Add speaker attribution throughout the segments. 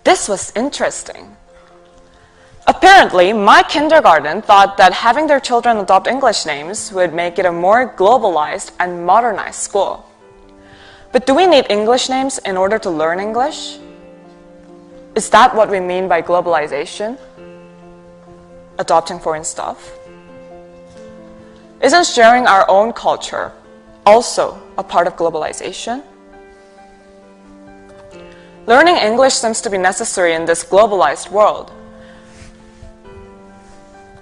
Speaker 1: This was interesting. Apparently, my kindergarten thought that having their children adopt English names would make it a more globalized and modernized school. But do we need English names in order to learn English? Is that what we mean by globalization? Adopting foreign stuff? Isn't sharing our own culture also a part of globalization? Learning English seems to be necessary in this globalized world.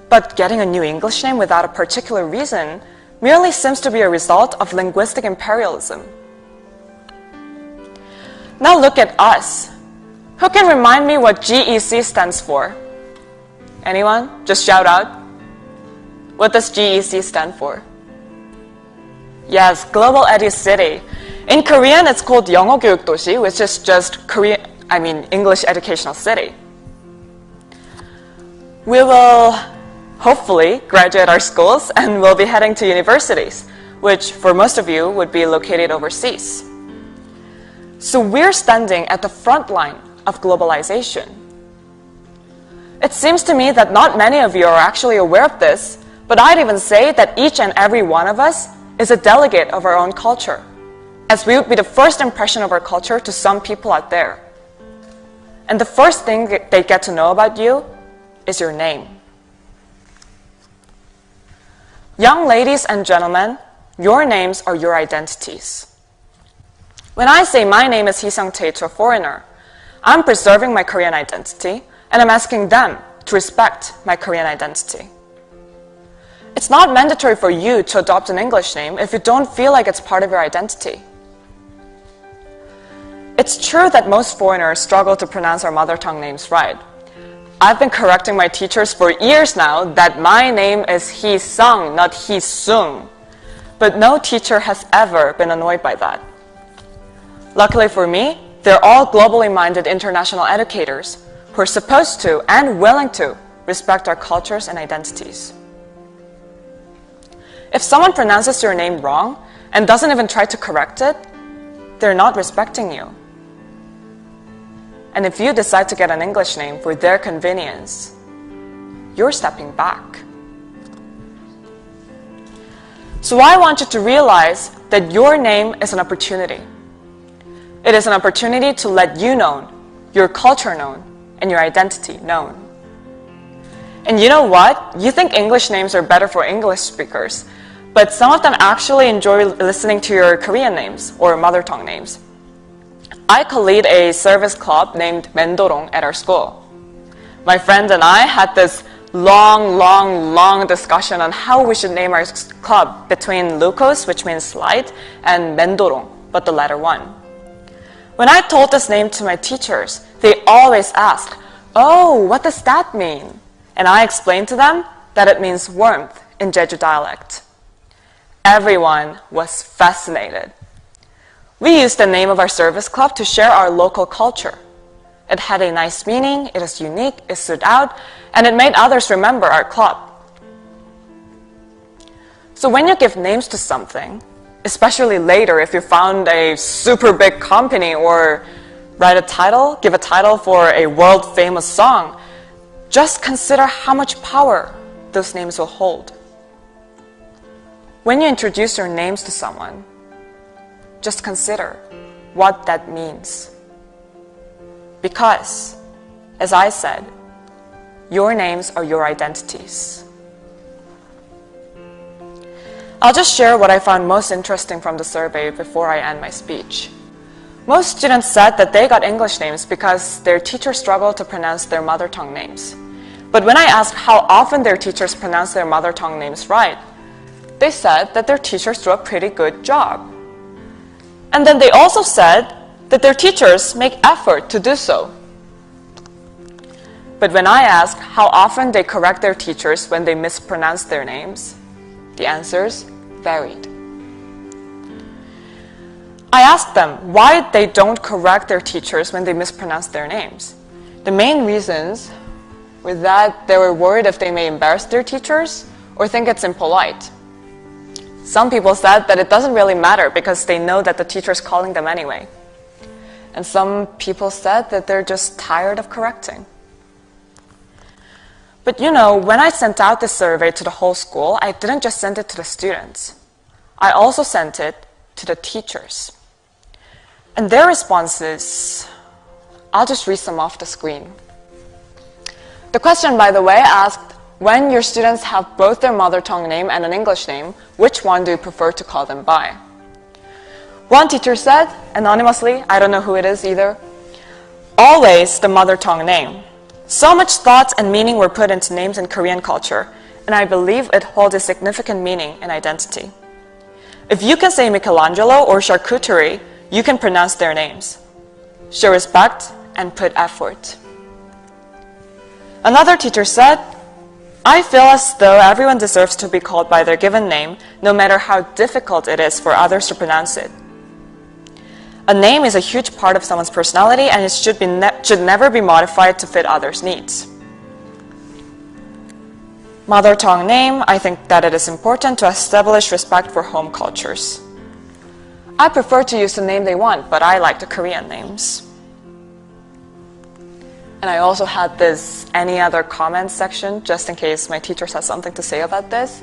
Speaker 1: But getting a new English name without a particular reason merely seems to be a result of linguistic imperialism. Now look at us. Who can remind me what GEC stands for? Anyone? Just shout out. What does GEC stand for? Yes, Global Edu City. In Korean, it's called 영어 교육 도시, which is just English educational city. We will hopefully graduate our schools and we'll be heading to universities, which for most of you would be located overseas. So we're standing at the front line of globalization. It seems to me that not many of you are actually aware of this, but I'd even say that each and every one of us is a delegate of our own culture, as we would be the first impression of our culture to some people out there. And the first thing they get to know about you is your name. Young ladies and gentlemen, your names are your identities. When I say my name is Hee-Sung-tae to a foreigner, I'm preserving my Korean identity, and I'm asking them to respect my Korean identity. It's not mandatory for you to adopt an English name if you don't feel like it's part of your identity. It's true that most foreigners struggle to pronounce our mother tongue names right. I've been correcting my teachers for years now that my name is Hee-Sung, not Hee-Sung. But no teacher has ever been annoyed by that. Luckily for me, they're all globally minded international educators who are supposed to and willing to respect our cultures and identities. If someone pronounces your name wrong and doesn't even try to correct it, they're not respecting you. And if you decide to get an English name for their convenience, you're stepping back. So I want you to realize that your name is an opportunity. It is an opportunity to let you know, your culture known, and your identity known. And you know what? You think English names are better for English speakers, but some of them actually enjoy listening to your Korean names or mother tongue names. I co-lead a service club named Mendorong at our school. My friend and I had this long discussion on how we should name our club between Lukos, which means light, and Mendorong, but the letter 1. When I told this name to my teachers, they always asked, "Oh, what does that mean?" And I explained to them that it means warmth in Jeju dialect. Everyone was fascinated. We used the name of our service club to share our local culture. It had a nice meaning, it was unique, it stood out, and it made others remember our club. So when you give names to something, especially later if you found a super big company or give a title for a world-famous song, just consider how much power those names will hold. When you introduce your names to someone, just consider what that means. Because, as I said, your names are your identities. I'll just share what I found most interesting from the survey before I end my speech. Most students said that they got English names because their teachers struggled to pronounce their mother tongue names. But when I asked how often their teachers pronounce their mother tongue names right, they said that their teachers do a pretty good job. And then they also said that their teachers make effort to do so. But when I asked how often they correct their teachers when they mispronounce their names, the answers varied. I asked them why they don't correct their teachers when they mispronounce their names. The main reasons were that they were worried if they may embarrass their teachers or think it's impolite. Some people said that it doesn't really matter because they know that the teacher's calling them anyway. And some people said that they're just tired of correcting. But you know, when I sent out this survey to the whole school, I didn't just send it to the students. I also sent it to the teachers. And their responses, I'll just read some off the screen. The question, by the way, asked, when your students have both their mother tongue name and an English name, which one do you prefer to call them by? One teacher said, anonymously, I don't know who it is either, always the mother tongue name. So much thought and meaning were put into names in Korean culture, and I believe it holds a significant meaning and identity. If you can say Michelangelo or charcuterie, you can pronounce their names. Show respect and put effort. Another teacher said, I feel as though everyone deserves to be called by their given name, no matter how difficult it is for others to pronounce it. A name is a huge part of someone's personality, and it should never be modified to fit others' needs. Mother tongue name, I think that it is important to establish respect for home cultures. I prefer to use the name they want, but I like the Korean names. And I also had this any other comments section, just in case my teachers had something to say about this.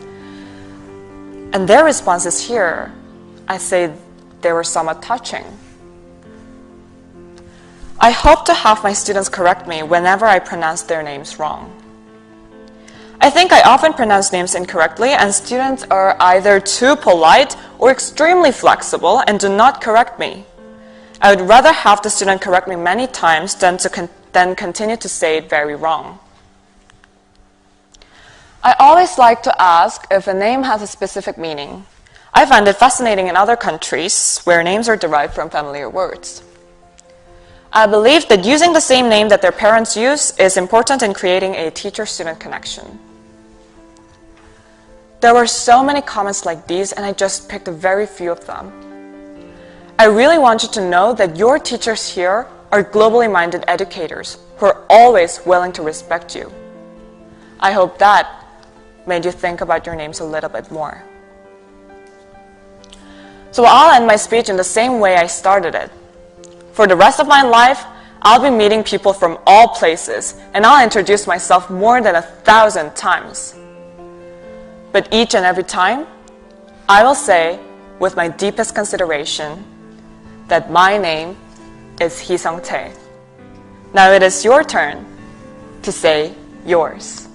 Speaker 1: And their responses here, I say they were somewhat touching. I hope to have my students correct me whenever I pronounce their names wrong. I think I often pronounce names incorrectly, and students are either too polite or extremely flexible and do not correct me. I would rather have the student correct me many times than continue to say it very wrong. I always like to ask if a name has a specific meaning. I find it fascinating in other countries where names are derived from familiar words. I believe that using the same name that their parents use is important in creating a teacher-student connection. There were so many comments like these, and I just picked a very few of them. I really want you to know that your teachers here are globally minded educators who are always willing to respect you. I hope that made you think about your names a little bit more. So I'll end my speech in the same way I started it. For the rest of my life, I'll be meeting people from all places, and I'll introduce myself more than 1,000 times. But each and every time, I will say, with my deepest consideration, that my name is Hee Sung-tae. Now it is your turn to say yours.